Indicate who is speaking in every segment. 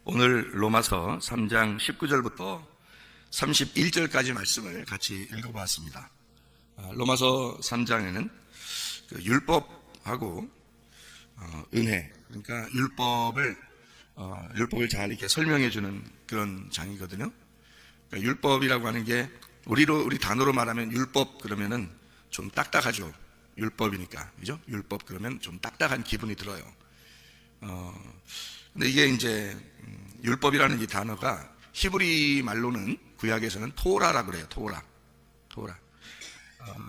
Speaker 1: 오늘 로마서 3장 19절부터 31절까지 말씀을 같이 읽어보았습니다. 로마서 3장에는 율법하고 은혜, 그러니까 율법을 잘 이렇게 설명해 주는 그런 장이거든요. 그러니까 율법이라고 하는 게 우리 단어로 말하면 율법 그러면은 좀 딱딱하죠. 율법이니까, 그죠? 율법 그러면 좀 딱딱한 기분이 들어요. 근데 이게 이제 율법이라는 이 단어가 히브리 말로는 구약에서는 토라라고 그래요. 토라.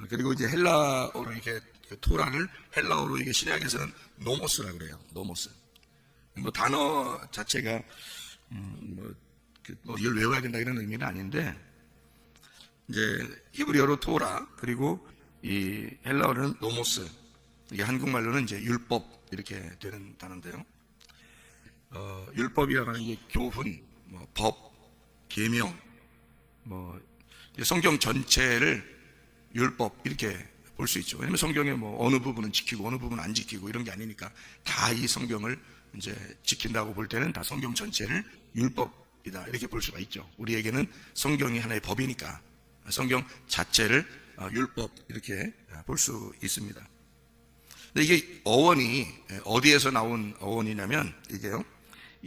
Speaker 1: 그리고 이제 헬라어로 이렇게 토라를 헬라어로 이게 신약에서는 노모스라고 그래요. 노모스. 뭐 단어 자체가 이걸 외워야 된다 이런 의미는 아닌데, 이제 히브리어로 토라, 그리고 이 헬라어는 노모스, 이게 한국말로는 이제 율법 이렇게 되는 단어인데요. 율법이라고 하는 게 교훈, 법, 계명, 성경 전체를 율법 이렇게 볼 수 있죠. 왜냐면 성경에 어느 부분은 지키고 어느 부분은 안 지키고 이런 게 아니니까 다 이 성경을 이제 지킨다고 볼 때는 다 성경 전체를 율법이다 이렇게 볼 수가 있죠. 우리에게는 성경이 하나의 법이니까 성경 자체를 율법 이렇게 볼 수 있습니다. 근데 이게 어원이 어디에서 나온 어원이냐면 이게요,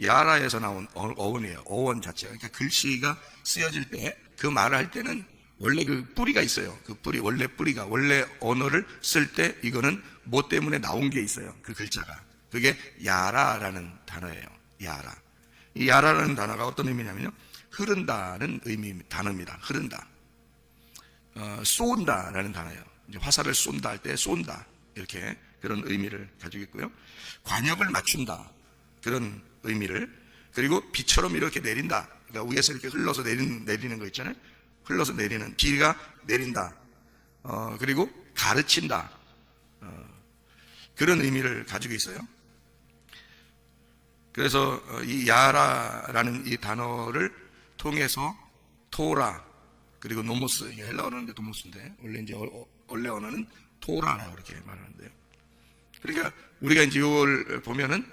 Speaker 1: 야라에서 나온 어원이에요. 어원 자체가. 그러니까 글씨가 쓰여질 때 그 말을 할 때는 원래 그 뿌리가 있어요. 그 뿌리, 원래 뿌리가, 원래 언어를 쓸 때 이거는 뭐 때문에 나온 게 있어요. 그 글자가. 그게 야라라는 단어예요. 야라. 이 야라라는 단어가 어떤 의미냐면요, 흐른다는 단어입니다. 흐른다. 쏜다라는 단어예요. 이제 화살을 쏜다 할 때 쏜다. 이렇게 그런 의미를 가지고 있고요. 관역을 맞춘다. 그런 의미를. 그리고 비처럼 이렇게 내린다. 그러니까 위에서 이렇게 흘러서 내리는 거 있잖아요. 흘러서 내리는, 비가 내린다. 그리고 가르친다. 그런 의미를 가지고 있어요. 그래서 이 야라라는 이 단어를 통해서 토라, 그리고 노모스, 헬라어는 노모스인데 원래 언어는 토라라고 이렇게 말하는데요. 그러니까 우리가 이제 이걸 보면은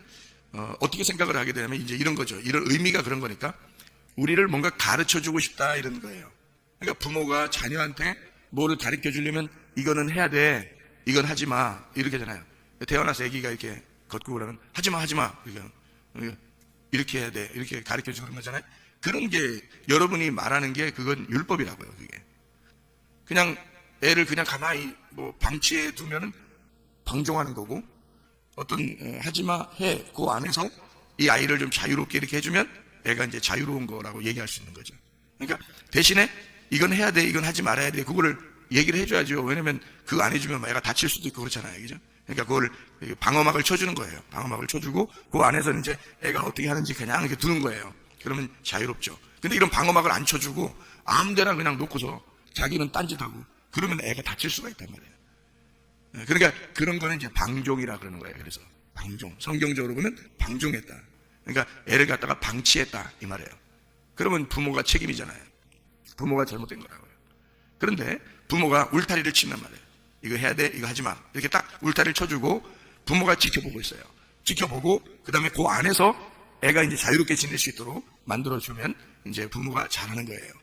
Speaker 1: 어떻게 생각을 하게 되냐면 이제 이런 거죠. 이런 의미가 그런 거니까 우리를 뭔가 가르쳐 주고 싶다 이런 거예요. 그러니까 부모가 자녀한테 뭐를 가르쳐 주려면 이거는 해야 돼, 이건 하지 마 이렇게 하잖아요. 태어나서 아기가 이렇게 걷고 그러면 하지 마 이렇게 해야 돼 이렇게 가르쳐 주는 거잖아요. 그런 게 여러분이 말하는 게 그건 율법이라고요. 그게 그냥 애를 그냥 가만히 방치해 두면은 방종하는 거고, 어떤 하지마 해 그 안에서 이 아이를 좀 자유롭게 이렇게 해주면 애가 이제 자유로운 거라고 얘기할 수 있는 거죠. 그러니까 대신에 이건 해야 돼, 이건 하지 말아야 돼, 그거를 얘기를 해줘야죠. 왜냐면 그거 안 해주면 애가 다칠 수도 있고 그렇잖아요, 그죠? 그러니까 그걸 방어막을 쳐주는 거예요. 방어막을 쳐주고 그 안에서 이제 애가 어떻게 하는지 그냥 이렇게 두는 거예요. 그러면 자유롭죠. 근데 이런 방어막을 안 쳐주고 아무데나 그냥 놓고서 자기는 딴짓하고 그러면 애가 다칠 수가 있단 말이에요. 그러니까 그런 거는 이제 방종이라 그러는 거예요. 그래서 방종, 성경적으로 보면 방종했다. 그러니까 애를 갖다가 방치했다 이 말이에요. 그러면 부모가 책임이잖아요. 부모가 잘못된 거라고요. 그런데 부모가 울타리를 친단 말이에요. 이거 해야 돼, 이거 하지 마. 이렇게 딱 울타리를 쳐주고 부모가 지켜보고 있어요. 지켜보고 그 다음에 그 안에서 애가 이제 자유롭게 지낼 수 있도록 만들어주면 이제 부모가 잘하는 거예요.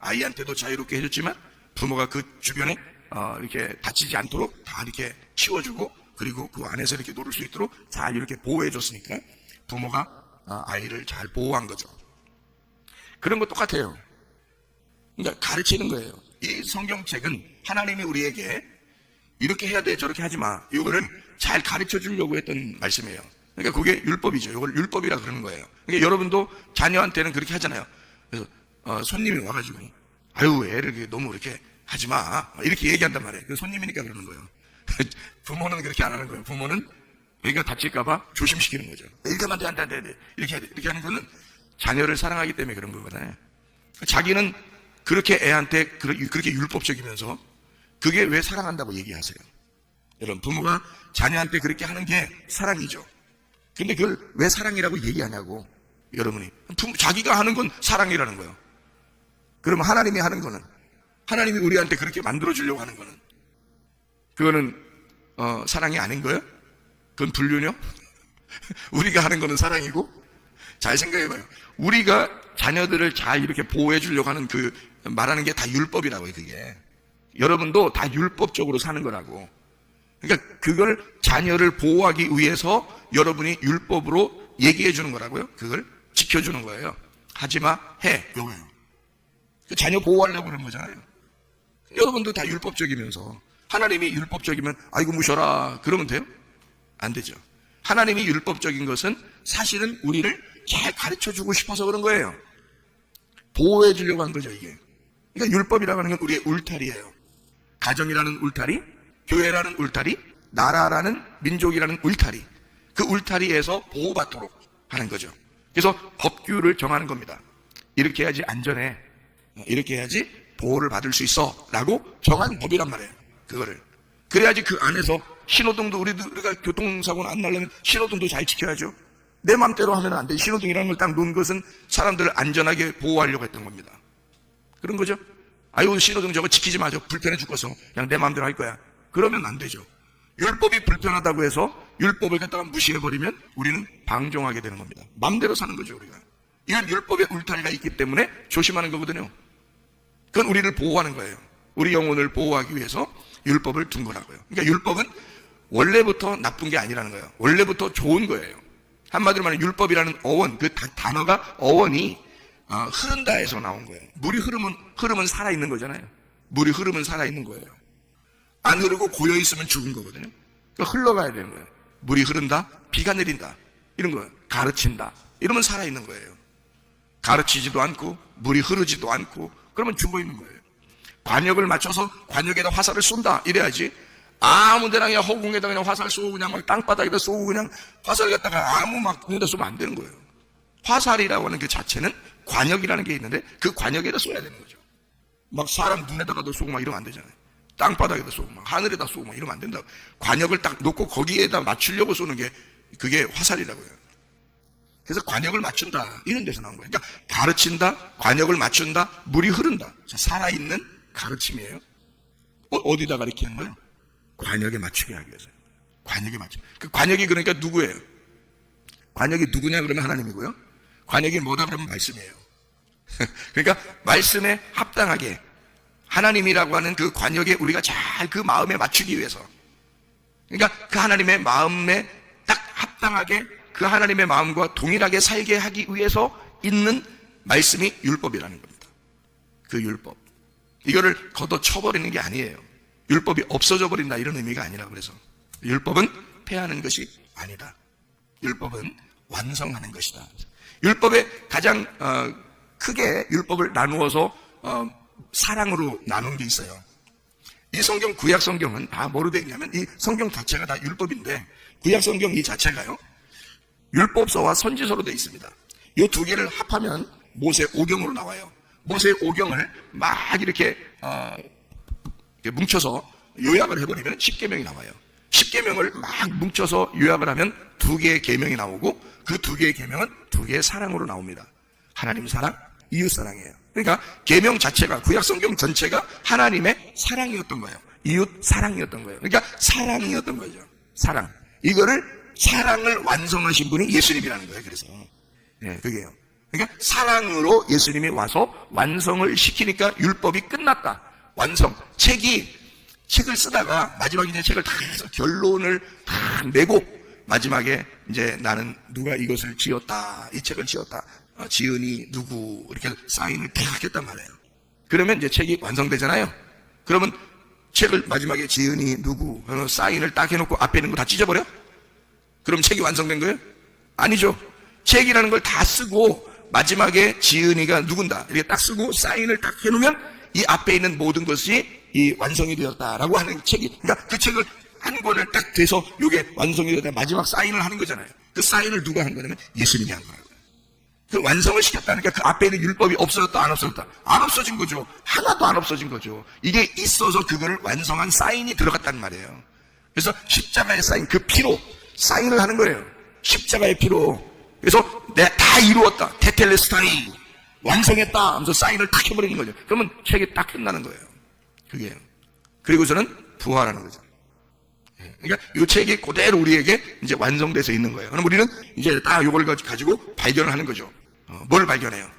Speaker 1: 아이한테도 자유롭게 해줬지만 부모가 그 주변에 이렇게 다치지 않도록 다 이렇게 키워주고, 그리고 그 안에서 이렇게 놀을 수 있도록 잘 이렇게 보호해줬으니까 부모가 아이를 잘 보호한 거죠. 그런 거 똑같아요. 그러니까 가르치는 거예요. 이 성경책은 하나님이 우리에게 이렇게 해야 돼, 저렇게 하지 마, 이거를 잘 가르쳐 주려고 했던 말씀이에요. 그러니까 그게 율법이죠. 이걸 율법이라 그러는 거예요. 그러니까 여러분도 자녀한테는 그렇게 하잖아요. 그래서 손님이 와가지고 아유 애를 너무 이렇게 하지 마 이렇게 얘기한단 말이에요. 그 손님이니까 그러는 거예요. 부모는 그렇게 안 하는 거예요. 부모는 애가 다칠까봐 조심시키는 거죠. 이렇게 하면 안 돼, 이렇게 해야 돼. 이렇게 하는 거는 자녀를 사랑하기 때문에 그런 거거든요. 자기는 그렇게 애한테 그렇게 율법적이면서 그게 왜 사랑한다고 얘기하세요? 여러분, 부모가 자녀한테 그렇게 하는 게 사랑이죠. 근데 그걸 왜 사랑이라고 얘기하냐고, 여러분이. 자기가 하는 건 사랑이라는 거예요. 그러면 하나님이 하는 거는, 하나님이 우리한테 그렇게 만들어주려고 하는 거는, 그거는 사랑이 아닌 거예요? 그건 불륜이요? 우리가 하는 거는 사랑이고 잘 생각해봐요. 우리가 자녀들을 잘 이렇게 보호해 주려고 하는 그 말하는 게 다 율법이라고요, 그게. 여러분도 다 율법적으로 사는 거라고. 그러니까 그걸 자녀를 보호하기 위해서 여러분이 율법으로 얘기해 주는 거라고요. 그걸 지켜주는 거예요. 하지마, 해. 요거예요. 그 자녀 보호하려고 그런 거잖아요. 여러분도 다 율법적이면서 하나님이 율법적이면 아이고 무셔라 그러면 돼요? 안 되죠. 하나님이 율법적인 것은 사실은 우리를 잘 가르쳐 주고 싶어서 그런 거예요. 보호해 주려고 한 거죠, 이게. 그러니까 율법이라고 하는 건 우리의 울타리예요. 가정이라는 울타리, 교회라는 울타리, 나라라는 민족이라는 울타리. 그 울타리에서 보호받도록 하는 거죠. 그래서 법규를 정하는 겁니다. 이렇게 해야지 안전해. 이렇게 해야지 보호를 받을 수 있어. 라고 정한 법이란 말이에요. 그거를. 그래야지 그 안에서 신호등도 우리가 교통사고는 안 나려면 신호등도 잘 지켜야죠. 내 맘대로 하면 안 돼. 신호등이라는 걸 딱 놓은 것은 사람들을 안전하게 보호하려고 했던 겁니다. 그런 거죠. 아유, 신호등 저거 지키지 마. 저 불편해 죽겠어. 그냥 내 마음대로 할 거야. 그러면 안 되죠. 율법이 불편하다고 해서 율법을 갖다가 무시해버리면 우리는 방종하게 되는 겁니다. 마음대로 사는 거죠, 우리가. 이건 율법의 울타리가 있기 때문에 조심하는 거거든요. 그건 우리를 보호하는 거예요. 우리 영혼을 보호하기 위해서 율법을 둔 거라고요. 그러니까 율법은 원래부터 나쁜 게 아니라는 거예요. 원래부터 좋은 거예요. 한마디로 말하면 율법이라는 어원, 그 단어가 어원이 흐른다에서 나온 거예요. 물이 흐르면 살아있는 거잖아요. 물이 흐르면 살아있는 거예요. 안 흐르고 고여있으면 죽은 거거든요. 그러니까 흘러가야 되는 거예요. 물이 흐른다, 비가 내린다, 이런 거예요. 가르친다, 이러면 살아있는 거예요. 가르치지도 않고 물이 흐르지도 않고 그러면 죽어있는 거예요. 관역을 맞춰서 관역에다 화살을 쏜다 이래야지 아무 데나 그냥 허공에다 그냥 화살 쏘고 그냥 막 땅바닥에다 쏘고 그냥 화살 갖다가 아무 막 그냥 쏘면 안 되는 거예요. 화살이라고 하는 그 자체는 관역이라는 게 있는데 그 관역에다 쏘야 되는 거죠. 막 사람 눈에다가도 쏘고 막 이러면 안 되잖아요. 땅바닥에다 쏘고 막 하늘에다 쏘고 막 이러면 안 된다고. 관역을 딱 놓고 거기에다 맞추려고 쏘는 게 그게 화살이라고요. 그래서 관역을 맞춘다 이런 데서 나온 거예요. 그러니까 가르친다, 관역을 맞춘다, 물이 흐른다. 살아있는 가르침이에요. 어디다 가르치는 거예요? 관역에 맞추게 하기 위해서. 관역에 맞추. 그 관역이 그러니까 누구예요? 관역이 누구냐 그러면 하나님이고요. 관역이 뭐다 그러면 말씀이에요. 그러니까 말씀에 합당하게 하나님이라고 하는 그 관역에 우리가 잘 그 마음에 맞추기 위해서. 그러니까 그 하나님의 마음에 딱 합당하게 그 하나님의 마음과 동일하게 살게 하기 위해서 있는 말씀이 율법이라는 겁니다. 그 율법. 이거를 걷어쳐버리는 게 아니에요. 율법이 없어져 버린다 이런 의미가 아니라 그래서 율법은 폐하는 것이 아니다. 율법은 완성하는 것이다. 율법의 가장 크게 율법을 나누어서 사랑으로 나눈 게 있어요. 이 성경 구약 성경은 다 뭐로 되어 있냐면 이 성경 자체가 다 율법인데 구약 성경 이 자체가요 율법서와 선지서로 되어 있습니다. 이 두 개를 합하면 모세 오경으로 나와요. 모세 오경을 막 이렇게 뭉쳐서 요약을 해버리면 10계명이 나와요. 10계명을 막 뭉쳐서 요약을 하면 두 개의 계명이 나오고 그 두 개의 계명은 두 개의 사랑으로 나옵니다. 하나님 사랑, 이웃 사랑이에요. 그러니까 계명 자체가 구약 성경 전체가 하나님의 사랑이었던 거예요. 이웃 사랑이었던 거예요. 그러니까 사랑이었던 거죠. 사랑. 이거를 사랑을 완성하신 분이 예수님이라는 거예요. 그래서 그게요. 그러니까 사랑으로 예수님이 와서 완성을 시키니까 율법이 끝났다. 완성. 책을 쓰다가 마지막에 이제 책을 다 해서 결론을 다 내고 마지막에 이제 나는 누가 이것을 지었다. 이 책을 지었다. 지은이 누구 이렇게 사인을 딱 했단 말이에요. 그러면 이제 책이 완성되잖아요. 그러면 책을 마지막에 지은이 누구 사인을 딱 해놓고 앞에 있는 거 다 찢어버려? 그럼 책이 완성된 거예요? 아니죠. 책이라는 걸 다 쓰고 마지막에 지은이가 누군다 이렇게 딱 쓰고 사인을 딱 해놓으면 이 앞에 있는 모든 것이 이 완성이 되었다라고 하는 책이, 그러니까 그 책을 한 권을 딱 돼서 이게 완성이 되었다 마지막 사인을 하는 거잖아요. 그 사인을 누가 한 거냐면 예수님이 한 거라고요. 그 완성을 시켰다니까 그 앞에 있는 율법이 없어졌다 안 없어졌다? 안 없어진 거죠. 하나도 안 없어진 거죠. 이게 있어서 그거를 완성한 사인이 들어갔단 말이에요. 그래서 십자가의 사인, 그 피로 사인을 하는 거예요. 십자가의 피로. 그래서 내가 다 이루었다. 테텔레스타이 완성했다 하면서 사인을 딱 해버리는 거죠. 그러면 책이 딱 끝나는 거예요. 그게. 그리고서는 부활하는 거죠. 그러니까 이 책이 그대로 우리에게 이제 완성돼서 있는 거예요. 그럼 우리는 이제 딱 이걸 가지고 발견을 하는 거죠. 뭘 발견해요?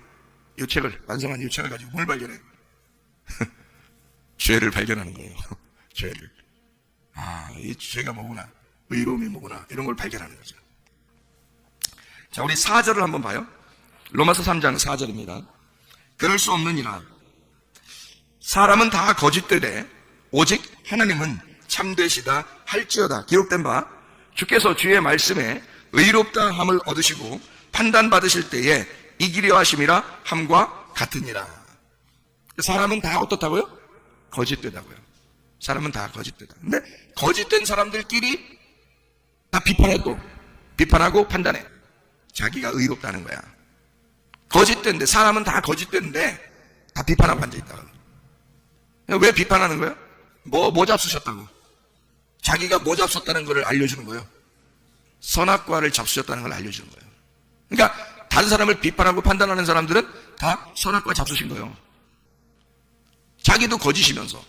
Speaker 1: 이 책을, 완성한 이 책을 가지고 뭘 발견해요? 죄를 발견하는 거예요. 죄를. 이 죄가 뭐구나. 의로움이 뭐구나. 이런 걸 발견하는 거죠. 자, 우리 4절을 한번 봐요. 로마서 3장 4절입니다. 그럴 수 없느니라. 사람은 다 거짓되되 오직 하나님은 참되시다 할지어다. 기록된 바 주께서 주의 말씀에 의롭다 함을 얻으시고 판단받으실 때에 이기려 하심이라 함과 같으니라. 사람은 다 어떻다고요? 거짓되다고요. 사람은 다 거짓되다. 근데 거짓된 사람들끼리 다 비판하고 판단해. 자기가 의롭다는 거야. 거짓된데, 사람은 다 거짓된데 다 비판하고 앉아있다. 왜 비판하는 거야? 뭐 잡수셨다고? 자기가 뭐 잡수셨다는 걸 알려주는 거예요. 선악과를 잡수셨다는 걸 알려주는 거예요. 그러니까 다른 사람을 비판하고 판단하는 사람들은 다 선악과 잡수신 거예요. 자기도 거짓이면서.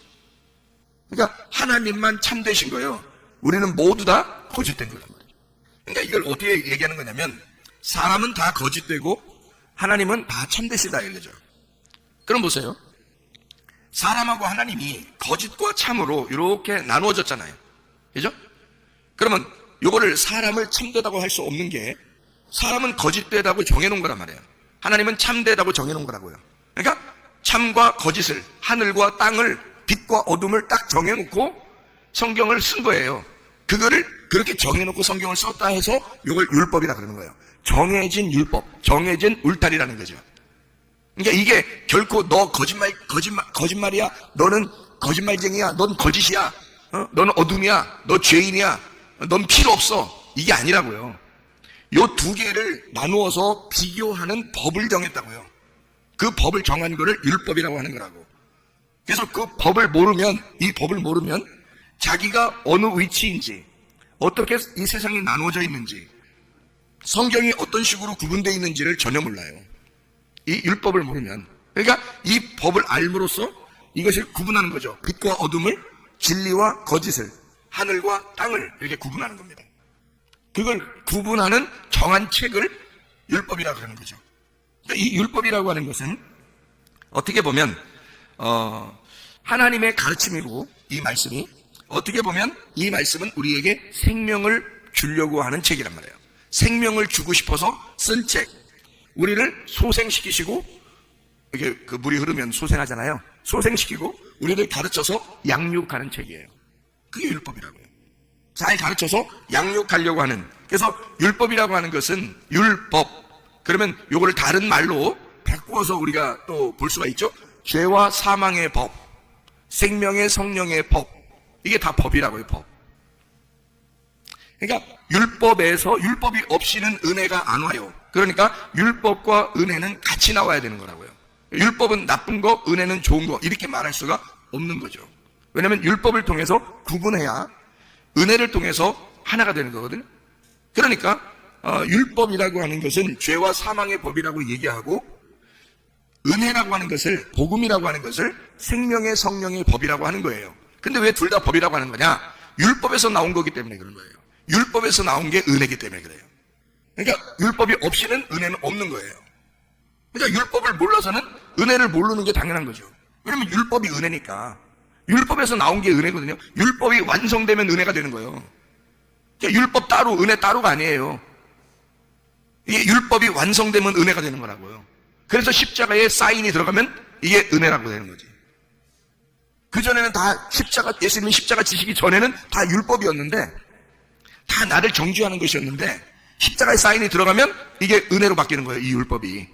Speaker 1: 그러니까 하나님만 참되신 거예요. 우리는 모두 다 거짓된 거란 말이에요. 그러니까 이걸 어떻게 얘기하는 거냐면, 사람은 다 거짓되고 하나님은 다 참되시다 이거죠. 그럼 보세요. 사람하고 하나님이 거짓과 참으로 이렇게 나누어졌잖아요. 그죠? 그러면 이거를 사람을 참되다고 할 수 없는 게, 사람은 거짓되다고 정해놓은 거란 말이에요. 하나님은 참되다고 정해놓은 거라고요. 그러니까 참과 거짓을, 하늘과 땅을, 빛과 어둠을 딱 정해놓고 성경을 쓴 거예요. 그거를 그렇게 정해놓고 성경을 썼다 해서 이걸 율법이라 그러는 거예요. 정해진 율법, 정해진 울타리라는 거죠. 그러니까 이게 결코 너 거짓말이야, 너는 거짓말쟁이야, 넌 거짓이야, 너는 어둠이야, 너 죄인이야, 넌 필요 없어, 이게 아니라고요. 요 두 개를 나누어서 비교하는 법을 정했다고요. 그 법을 정한 거를 율법이라고 하는 거라고. 그래서 그 법을 모르면, 이 법을 모르면 자기가 어느 위치인지, 어떻게 이 세상이 나누어져 있는지, 성경이 어떤 식으로 구분되어 있는지를 전혀 몰라요. 이 율법을 모르면. 그러니까 이 법을 알므로써 이것을 구분하는 거죠. 빛과 어둠을, 진리와 거짓을, 하늘과 땅을 이렇게 구분하는 겁니다. 그걸 구분하는 정한 책을 율법이라고 하는 거죠. 그러니까 이 율법이라고 하는 것은 어떻게 보면 하나님의 가르침이고, 이 말씀이 어떻게 보면 이 말씀은 우리에게 생명을 주려고 하는 책이란 말이에요. 생명을 주고 싶어서 쓴 책. 우리를 소생시키시고, 이게 그 물이 흐르면 소생하잖아요. 소생시키고 우리를 가르쳐서 양육하는 책이에요. 그게 율법이라고요. 잘 가르쳐서 양육하려고 하는. 그래서 율법이라고 하는 것은 율법. 그러면 요거를 다른 말로 바꾸어서 우리가 또 볼 수가 있죠. 죄와 사망의 법, 생명의 성령의 법. 이게 다 법이라고요, 법. 그러니까 율법이 없이는 은혜가 안 와요. 그러니까 율법과 은혜는 같이 나와야 되는 거라고요. 율법은 나쁜 거, 은혜는 좋은 거, 이렇게 말할 수가 없는 거죠. 왜냐하면 율법을 통해서 구분해야 은혜를 통해서 하나가 되는 거거든요. 그러니까 율법이라고 하는 것은 죄와 사망의 법이라고 얘기하고, 은혜라고 하는 것을, 복음이라고 하는 것을 생명의 성령의 법이라고 하는 거예요. 근데 왜 둘 다 법이라고 하는 거냐? 율법에서 나온 거기 때문에 그런 거예요. 율법에서 나온 게 은혜이기 때문에 그래요. 그러니까 율법이 없이는 은혜는 없는 거예요. 그러니까 율법을 몰라서는 은혜를 모르는 게 당연한 거죠. 왜냐면 율법이 은혜니까. 율법에서 나온 게 은혜거든요. 율법이 완성되면 은혜가 되는 거예요. 그러니까 율법 따로, 은혜 따로가 아니에요. 이게 율법이 완성되면 은혜가 되는 거라고요. 그래서 십자가에 사인이 들어가면 이게 은혜라고 되는 거지. 그전에는 다 예수님이 십자가 지시기 전에는 다 율법이었는데, 다 나를 정죄하는 것이었는데, 십자가에 사인이 들어가면 이게 은혜로 바뀌는 거예요, 이 율법이.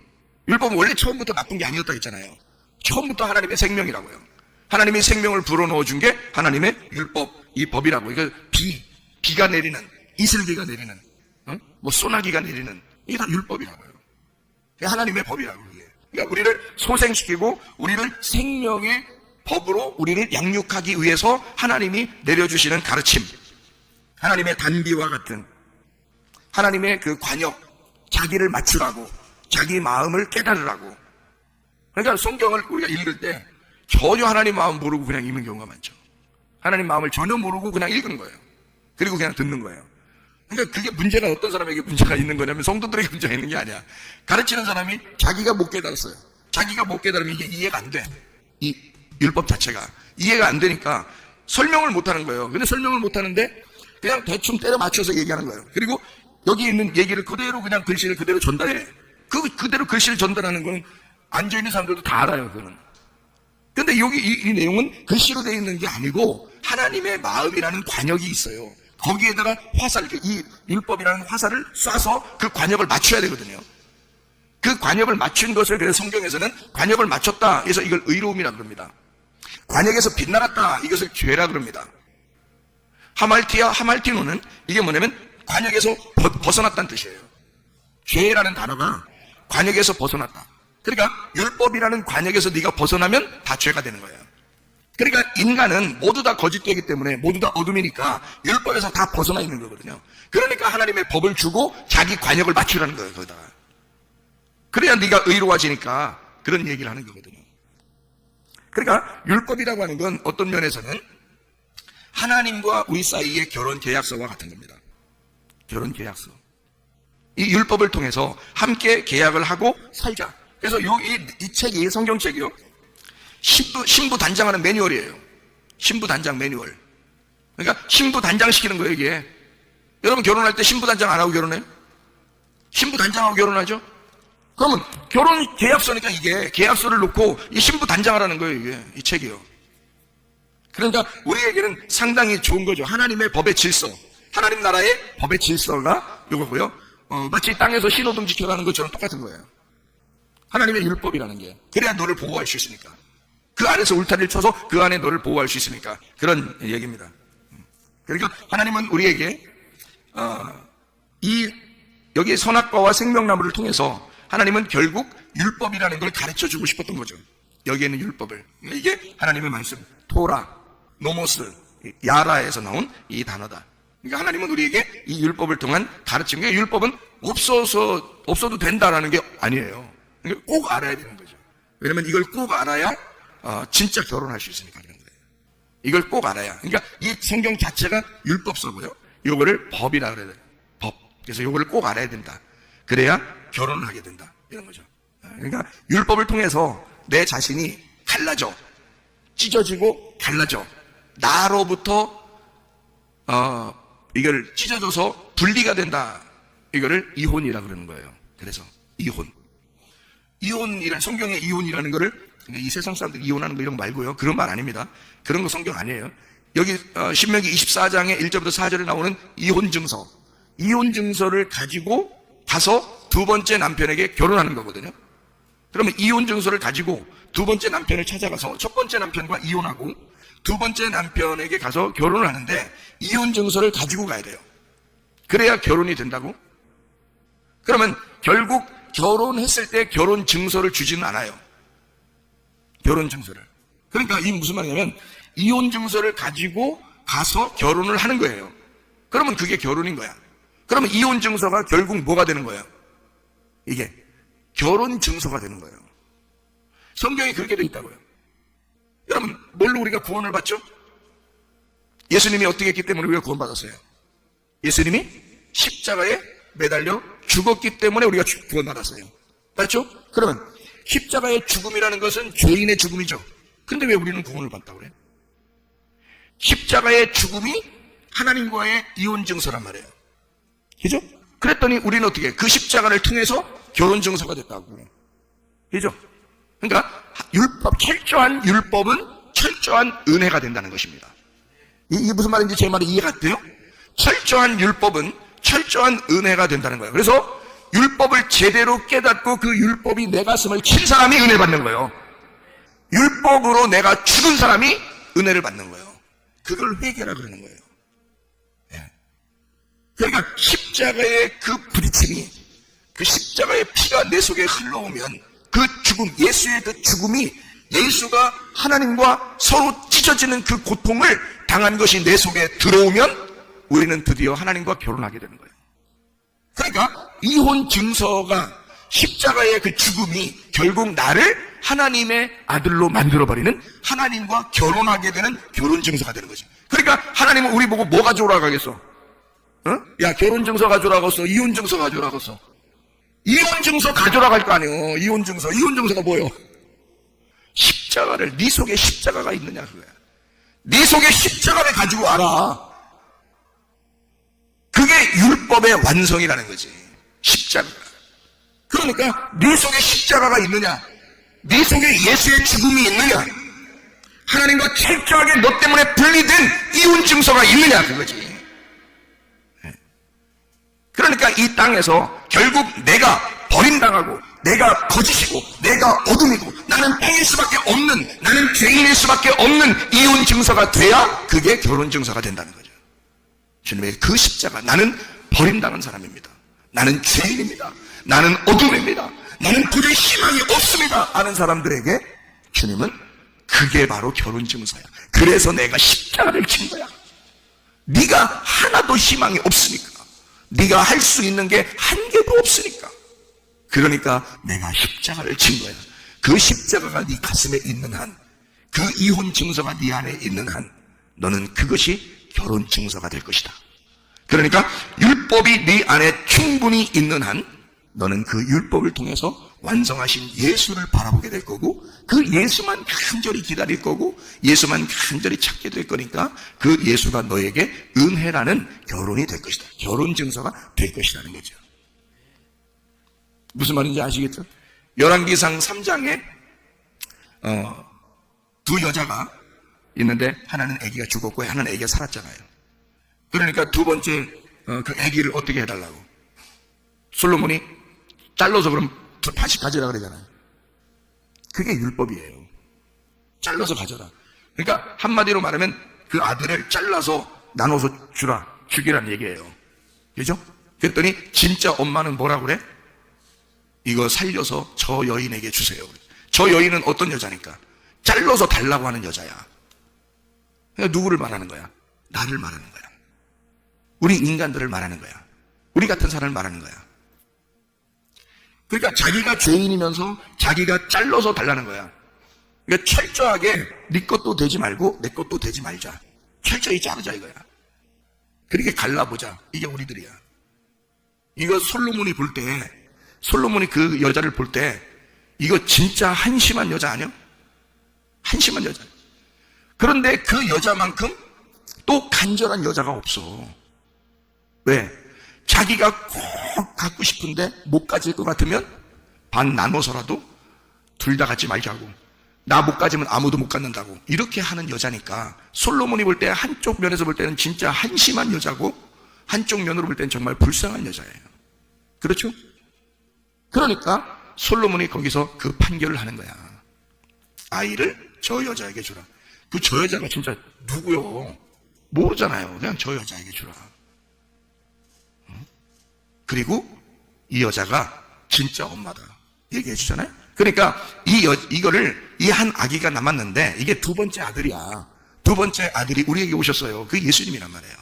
Speaker 1: 율법은 원래 처음부터 나쁜 게 아니었다 했잖아요. 처음부터 하나님의 생명이라고요. 하나님이 생명을 불어넣어 준 게 하나님의 율법, 이 법이라고. 이거 비가 내리는, 이슬비가 내리는, 뭐 소나기가 내리는, 이게 다 율법이라고요. 이게 하나님의 법이라고. 이게. 그러니까 우리를 소생시키고 우리를 생명의 법으로 우리를 양육하기 위해서 하나님이 내려주시는 가르침, 하나님의 단비와 같은 하나님의 그 관역, 자기를 맞추라고, 자기 마음을 깨달으라고. 그러니까 성경을 우리가 읽을 때 전혀 하나님 마음 모르고 그냥 읽는 경우가 많죠. 하나님 마음을 전혀 모르고 그냥 읽은 거예요. 그리고 그냥 듣는 거예요. 그러니까 그게 문제가 어떤 사람에게 문제가 있는 거냐면 성도들에게 문제가 있는 게 아니야. 가르치는 사람이 자기가 못 깨달았어요. 자기가 못 깨달으면 이게 이해가 안 돼. 이 율법 자체가 이해가 안 되니까 설명을 못 하는 거예요. 근데 설명을 못 하는데 그냥 대충 때려 맞춰서 얘기하는 거예요. 그리고 여기 있는 얘기를 그대로 그냥 글씨를 그대로 전달해. 그대로 글씨를 전달하는 거는 앉아있는 사람들도 다 알아요, 그거는. 근데 여기 이 내용은 글씨로 되어 있는 게 아니고 하나님의 마음이라는 관역이 있어요. 거기에다가 화살, 이 율법이라는 화살을 쏴서 그 관역을 맞춰야 되거든요. 그 관역을 맞춘 것을 그래서 성경에서는 관역을 맞췄다 해서 이걸 의로움이라 그럽니다. 관역에서 빗나갔다 이것을 죄라 그럽니다. 하말티아, 하말티노는 이게 뭐냐면 관역에서 벗어났다는 뜻이에요. 죄라는 단어가 관역에서 벗어났다. 그러니까 율법이라는 관역에서 네가 벗어나면 다 죄가 되는 거예요. 그러니까 인간은 모두 다 거짓되기 때문에 모두 다 어둠이니까 율법에서 다 벗어나 있는 거거든요. 그러니까 하나님의 법을 주고 자기 관역을 맞추라는 거예요, 거기다가. 그래야 네가 의로워지니까 그런 얘기를 하는 거거든요. 그러니까 율법이라고 하는 건 어떤 면에서는 하나님과 우리 사이의 결혼 계약서와 같은 겁니다. 결혼 계약서. 이 율법을 통해서 함께 계약을 하고 살자. 그래서 이 책이 성경책이요. 신부 단장하는 매뉴얼이에요. 신부 단장 매뉴얼. 그러니까 신부 단장 시키는 거예요, 이게. 여러분 결혼할 때 신부 단장 안 하고 결혼해요? 신부 단장하고 결혼하죠? 그러면 결혼 계약서니까 이게 계약서를 놓고 이 신부 단장하라는 거예요, 이게. 이 책이요. 그러니까 우리에게는 상당히 좋은 거죠. 하나님의 법의 질서. 하나님 나라의 법의 질서가 이거고요. 마치 땅에서 신호등 지켜가는 것처럼 똑같은 거예요. 하나님의 율법이라는 게. 그래야 너를 보호할 수 있으니까. 그 안에서 울타리를 쳐서 그 안에 너를 보호할 수 있으니까. 그런 얘기입니다. 그러니까 하나님은 우리에게 여기 선악과와 생명나무를 통해서 하나님은 결국 율법이라는 걸 가르쳐주고 싶었던 거죠. 여기에 있는 율법을. 이게 하나님의 말씀. 토라, 노모스, 야라에서 나온 이 단어다. 그러니까 하나님은 우리에게 이 율법을 통한 가르침. 그러니까 율법은 없어도 된다라는 게 아니에요. 그러니까 꼭 알아야 되는 거죠. 왜냐면 이걸 꼭 알아야 진짜 결혼할 수 있으니까 그런 거예요. 이걸 꼭 알아야. 그러니까 이 성경 자체가 율법서고요. 이거를 법이라 그래야 돼요. 법. 그래서 이거를 꼭 알아야 된다. 그래야 결혼을 하게 된다. 이런 거죠. 그러니까 율법을 통해서 내 자신이 갈라져. 찢어지고 갈라져. 나로부터 이걸 찢어져서 분리가 된다. 이거를 이혼이라 그러는 거예요. 그래서 이혼이란 성경의 이혼이라는 거를 이 세상 사람들 이혼하는 거 이런 거 말고요. 그런 말 아닙니다. 그런 거 성경 아니에요. 여기 신명기 24장의 1절부터 4절에 나오는 이혼 증서. 이혼 증서를 가지고 가서 두 번째 남편에게 결혼하는 거거든요. 그러면 이혼 증서를 가지고 두 번째 남편을 찾아가서 첫 번째 남편과 이혼하고 두 번째 남편에게 가서 결혼을 하는데 이혼 증서를 가지고 가야 돼요. 그래야 결혼이 된다고? 그러면 결국 결혼했을 때 결혼 증서를 주지는 않아요. 결혼 증서를. 그러니까 이 무슨 말이냐면 이혼 증서를 가지고 가서 결혼을 하는 거예요. 그러면 그게 결혼인 거야. 그러면 이혼 증서가 결국 뭐가 되는 거예요? 이게 결혼 증서가 되는 거예요. 성경이 그렇게 되어 있다고요. 여러분, 뭘로 우리가 구원을 받죠? 예수님이 어떻게 했기 때문에 우리가 구원받았어요? 예수님이 십자가에 매달려 죽었기 때문에 우리가 구원받았어요. 맞죠? 그러면 십자가의 죽음이라는 것은 죄인의 죽음이죠. 근데 왜 우리는 구원을 받다고 그래요? 십자가의 죽음이 하나님과의 이혼 증서란 말이에요. 그죠? 그랬더니 우리는 어떻게 그 십자가를 통해서 결혼 증서가 됐다고. 그죠? 그러니까 철저한 율법은 철저한 은혜가 된다는 것입니다. 이게 무슨 말인지 제 말이 이해가 돼요? 철저한 율법은 철저한 은혜가 된다는 거예요. 그래서 율법을 제대로 깨닫고 그 율법이 내 가슴을 친 사람이 은혜 받는 거예요. 율법으로 내가 죽은 사람이 은혜를 받는 거예요. 그걸 회개라 그러는 거예요. 그러니까 십자가의 그 부딪힘이, 그 십자가의 피가 내 속에 흘러오면 그 죽음, 예수의 그 죽음이, 예수가 하나님과 서로 찢어지는 그 고통을 당한 것이 내 속에 들어오면 우리는 드디어 하나님과 결혼하게 되는 거예요. 그러니까 이혼 증서가, 십자가의 그 죽음이 결국 나를 하나님의 아들로 만들어버리는, 하나님과 결혼하게 되는 결혼 증서가 되는 거죠. 그러니까 하나님은 우리 보고 뭐 가져오라고 하겠어? 야, 결혼증서 가져오라고 써. 이혼증서 가져오라고 써. 이혼증서 가져오라고 할 거 아니에요. 이혼증서. 이혼증서가 뭐예요? 십자가를, 네 속에 십자가가 있느냐 그거야. 네 속에 십자가를 가지고 와라. 그게 율법의 완성이라는 거지. 십자가. 그러니까 네 속에 십자가가 있느냐, 네 속에 예수의 죽음이 있느냐, 하나님과 철저하게 너 때문에 분리된 이혼증서가 있느냐 그거지. 그러니까 이 땅에서 결국 내가 버림당하고, 내가 거짓이고, 내가 어둠이고, 나는 똥일 수밖에 없는, 나는 죄인일 수밖에 없는 이혼증서가 돼야 그게 결혼증서가 된다는 거죠. 주님의 그 십자가, 나는 버림당한 사람입니다, 나는 죄인입니다, 나는 어둠입니다, 나는 도저히 희망이 없습니다 하는 사람들에게 주님은 그게 바로 결혼증서야. 그래서 내가 십자가를 친 거야. 네가 하나도 희망이 없으니까, 네가 할 수 있는 게 한 개도 없으니까, 그러니까 내가 십자가를 친 거야. 그 십자가가 네 가슴에 있는 한, 그 이혼 증서가 네 안에 있는 한, 너는 그것이 결혼 증서가 될 것이다. 그러니까 율법이 네 안에 충분히 있는 한, 너는 그 율법을 통해서 완성하신 예수를 바라보게 될 거고, 그 예수만 간절히 기다릴 거고, 예수만 간절히 찾게 될 거니까 그 예수가 너에게 은혜라는 결혼이 될 것이다, 결혼 증서가 될 것이라는 거죠. 무슨 말인지 아시겠죠? 열왕기상 3장에 두 여자가 있는데 하나는 아기가 죽었고 하나는 아기가 살았잖아요. 그러니까 두 번째 그 아기를 어떻게 해달라고? 솔로몬이 잘라서 그럼 다시 가져라 그러잖아요. 그게 율법이에요. 잘라서 가져라. 그러니까 한마디로 말하면 그 아들을 잘라서 나눠서 죽이라는 얘기예요. 그죠? 그랬더니 진짜 엄마는 뭐라고 그래? 이거 살려서 저 여인에게 주세요. 저 여인은 어떤 여자니까? 잘라서 달라고 하는 여자야. 그러니까 누구를 말하는 거야? 나를 말하는 거야. 우리 인간들을 말하는 거야. 우리 같은 사람을 말하는 거야. 그러니까 자기가 죄인이면서 자기가 잘라서 달라는 거야. 그러니까 철저하게 네 것도 되지 말고 내 것도 되지 말자. 철저히 자르자 이거야. 그렇게 갈라보자. 이게 우리들이야. 이거 솔로몬이 볼 때, 솔로몬이 그 여자를 볼 때 이거 진짜 한심한 여자 아니야? 한심한 여자. 그런데 그 여자만큼 또 간절한 여자가 없어. 왜? 자기가 꼭 갖고 싶은데 못 가질 것 같으면 반 나눠서라도 둘 다 갖지 말자고, 나 못 가지면 아무도 못 갖는다고, 이렇게 하는 여자니까 솔로몬이 볼 때 한쪽 면에서 볼 때는 진짜 한심한 여자고, 한쪽 면으로 볼 때는 정말 불쌍한 여자예요. 그렇죠? 그러니까 솔로몬이 거기서 그 판결을 하는 거야. 아이를 저 여자에게 주라. 그 저 여자가 진짜 누구요? 모르잖아요. 그냥 저 여자에게 주라. 그리고 이 여자가 진짜 엄마다 얘기해 주잖아요. 그러니까 이거를 이 한 아기가 남았는데 이게 두 번째 아들이야. 두 번째 아들이 우리에게 오셨어요. 그 예수님이란 말이에요.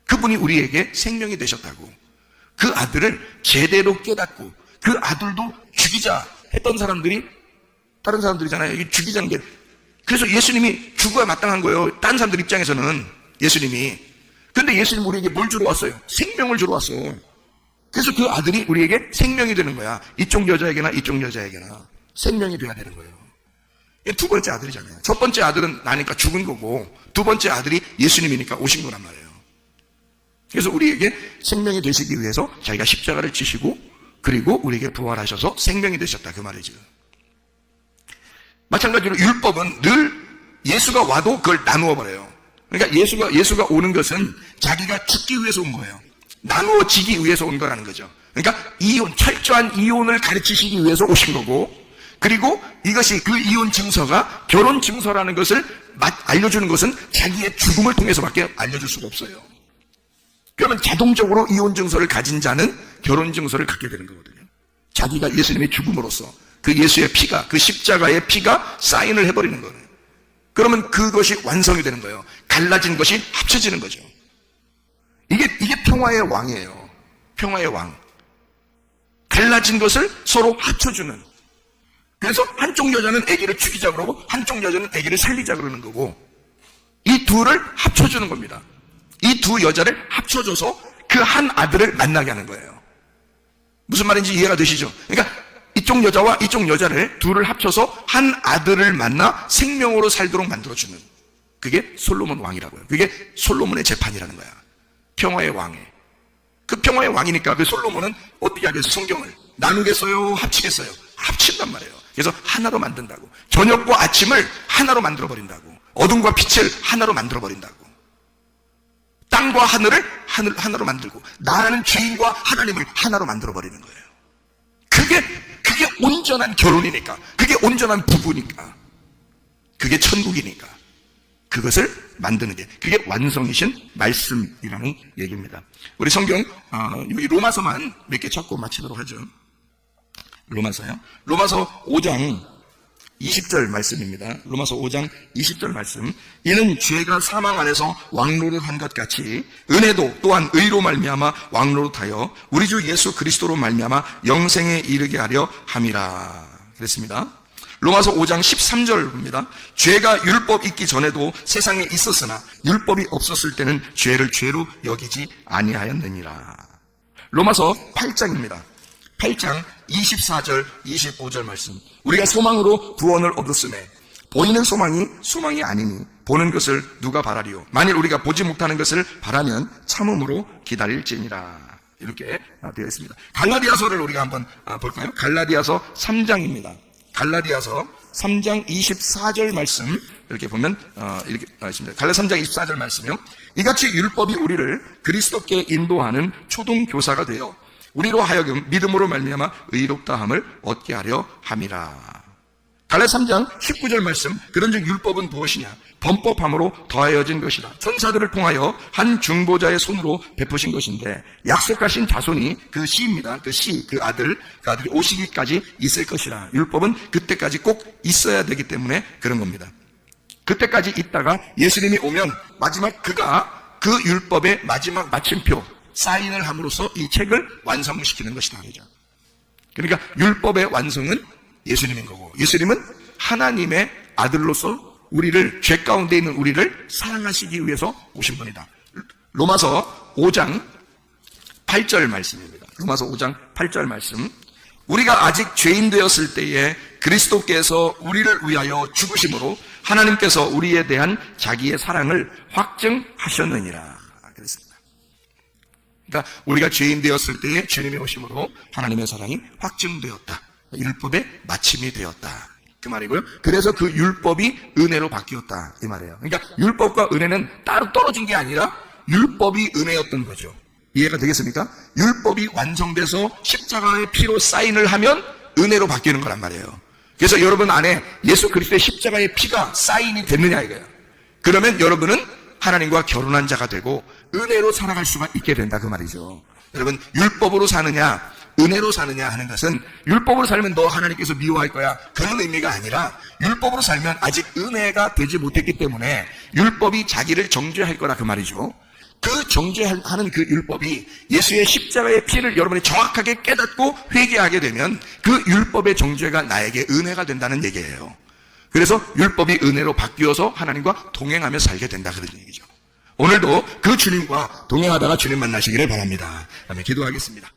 Speaker 1: 그분이 우리에게 생명이 되셨다고. 그 아들을 제대로 깨닫고 그 아들도 죽이자 했던 사람들이 다른 사람들이잖아요. 이게 죽이자는 게, 그래서 예수님이 죽어야 마땅한 거예요. 다른 사람들 입장에서는 예수님이. 근데 예수님 우리에게 뭘 주러 왔어요? 생명을 주러 왔어. 그래서 그 아들이 우리에게 생명이 되는 거야. 이쪽 여자에게나 이쪽 여자에게나 생명이 돼야 되는 거예요. 두 번째 아들이잖아요. 첫 번째 아들은 나니까 죽은 거고, 두 번째 아들이 예수님이니까 오신 거란 말이에요. 그래서 우리에게 생명이 되시기 위해서 자기가 십자가를 지시고, 그리고 우리에게 부활하셔서 생명이 되셨다 그 말이죠. 마찬가지로 율법은 늘 예수가 와도 그걸 나누어 버려요. 그러니까 예수가 오는 것은 자기가 죽기 위해서 온 거예요. 나누어지기 위해서 온 거라는 거죠. 그러니까 철저한 이혼을 가르치시기 위해서 오신 거고, 그리고 이것이 그 이혼 증서가 결혼 증서라는 것을 알려주는 것은 자기의 죽음을 통해서밖에 알려줄 수가 없어요. 그러면 자동적으로 이혼 증서를 가진 자는 결혼 증서를 갖게 되는 거거든요. 자기가 예수님의 죽음으로써 그 예수의 피가, 그 십자가의 피가 사인을 해버리는 거예요. 그러면 그것이 완성이 되는 거예요. 갈라진 것이 합쳐지는 거죠. 이게 평화의 왕이에요. 평화의 왕. 갈라진 것을 서로 합쳐주는. 그래서 한쪽 여자는 아기를 죽이자 그러고 한쪽 여자는 아기를 살리자 그러는 거고, 이 둘을 합쳐주는 겁니다. 이 두 여자를 합쳐줘서 그 한 아들을 만나게 하는 거예요. 무슨 말인지 이해가 되시죠? 그러니까 이쪽 여자와 이쪽 여자를 둘을 합쳐서 한 아들을 만나 생명으로 살도록 만들어주는, 그게 솔로몬 왕이라고요. 그게 솔로몬의 재판이라는 거야. 평화의 왕에. 그 평화의 왕이니까 그 솔로몬은 어떻게 하겠어요? 성경을 나누겠어요? 합치겠어요? 합친단 말이에요. 그래서 하나로 만든다고. 저녁과 아침을 하나로 만들어버린다고. 어둠과 빛을 하나로 만들어버린다고. 땅과 하늘을 하나로 만들고, 나라는 죄인과 하나님을 하나로 만들어버리는 거예요. 그게 온전한 결혼이니까, 그게 온전한 부부니까, 그게 천국이니까, 그것을 만드는 게, 그게 완성이신 말씀이라는 얘기입니다. 우리 성경, 여기 로마서만 몇 개 찾고 마치도록 하죠. 로마서요. 로마서 5장 20절 말씀입니다. 로마서 5장 20절 말씀. 이는 죄가 사망 안에서 왕노릇한 것 같이 은혜도 또한 의로 말미암아 왕노릇하여 우리 주 예수 그리스도로 말미암아 영생에 이르게 하려 함이라. 그랬습니다. 로마서 5장 13절 봅니다. 죄가 율법 있기 전에도 세상에 있었으나 율법이 없었을 때는 죄를 죄로 여기지 아니하였느니라. 로마서 8장입니다. 8장 24절 25절 말씀. 우리가 소망으로 구원을 얻었음에 보이는 소망이 아니니 보는 것을 누가 바라리요. 만일 우리가 보지 못하는 것을 바라면 참음으로 기다릴지니라. 이렇게 되어 있습니다. 갈라디아서를 우리가 한번 볼까요? 갈라디아서 3장입니다. 갈라디아서 3장 24절 말씀 이렇게 보면 이렇게 있습니다. 갈라디아서 3장 24절 말씀이요. 이같이 율법이 우리를 그리스도께 인도하는 초등교사가 되어 우리로 하여금 믿음으로 말미암아 의롭다함을 얻게 하려 함이라. 갈라디아서 3장 19절 말씀. 그런즉 율법은 무엇이냐? 범법함으로 더하여진 것이다. 천사들을 통하여 한 중보자의 손으로 베푸신 것인데 약속하신 자손이 그 씨입니다. 그 아들이 오시기까지 있을 것이라. 율법은 그때까지 꼭 있어야 되기 때문에 그런 겁니다. 그때까지 있다가 예수님이 오면 마지막 그가 그 율법의 마지막 마침표 사인을 함으로써 이 책을 완성시키는 것이다. 그러니까 율법의 완성은 예수님인 거고, 예수님은 하나님의 아들로서 우리를, 죄 가운데 있는 우리를 사랑하시기 위해서 오신 분이다. 로마서 5장 8절 말씀입니다. 로마서 5장 8절 말씀. 우리가 아직 죄인 되었을 때에 그리스도께서 우리를 위하여 죽으심으로 하나님께서 우리에 대한 자기의 사랑을 확증하셨느니라. 그랬습니다. 그러니까 우리가 죄인 되었을 때에 주님의 오심으로 하나님의 사랑이 확증되었다. 율법의 마침이 되었다. 그 말이고요. 그래서 그 율법이 은혜로 바뀌었다. 이 말이에요. 그러니까 율법과 은혜는 따로 떨어진 게 아니라 율법이 은혜였던 거죠. 이해가 되겠습니까? 율법이 완성돼서 십자가의 피로 사인을 하면 은혜로 바뀌는 거란 말이에요. 그래서 여러분 안에 예수 그리스도의 십자가의 피가 사인이 됐느냐 이거예요. 그러면 여러분은 하나님과 결혼한 자가 되고 은혜로 살아갈 수가 있게 된다 그 말이죠. 여러분 율법으로 사느냐 은혜로 사느냐 하는 것은 율법으로 살면 너 하나님께서 미워할 거야 그런 의미가 아니라 율법으로 살면 아직 은혜가 되지 못했기 때문에 율법이 자기를 정죄할 거라 그 말이죠. 그 정죄하는 그 율법이 예수의 십자가의 피를 여러분이 정확하게 깨닫고 회개하게 되면 그 율법의 정죄가 나에게 은혜가 된다는 얘기예요. 그래서 율법이 은혜로 바뀌어서 하나님과 동행하며 살게 된다 그런 얘기죠. 오늘도 그 주님과 동행하다가 주님 만나시기를 바랍니다. 다음에 기도하겠습니다.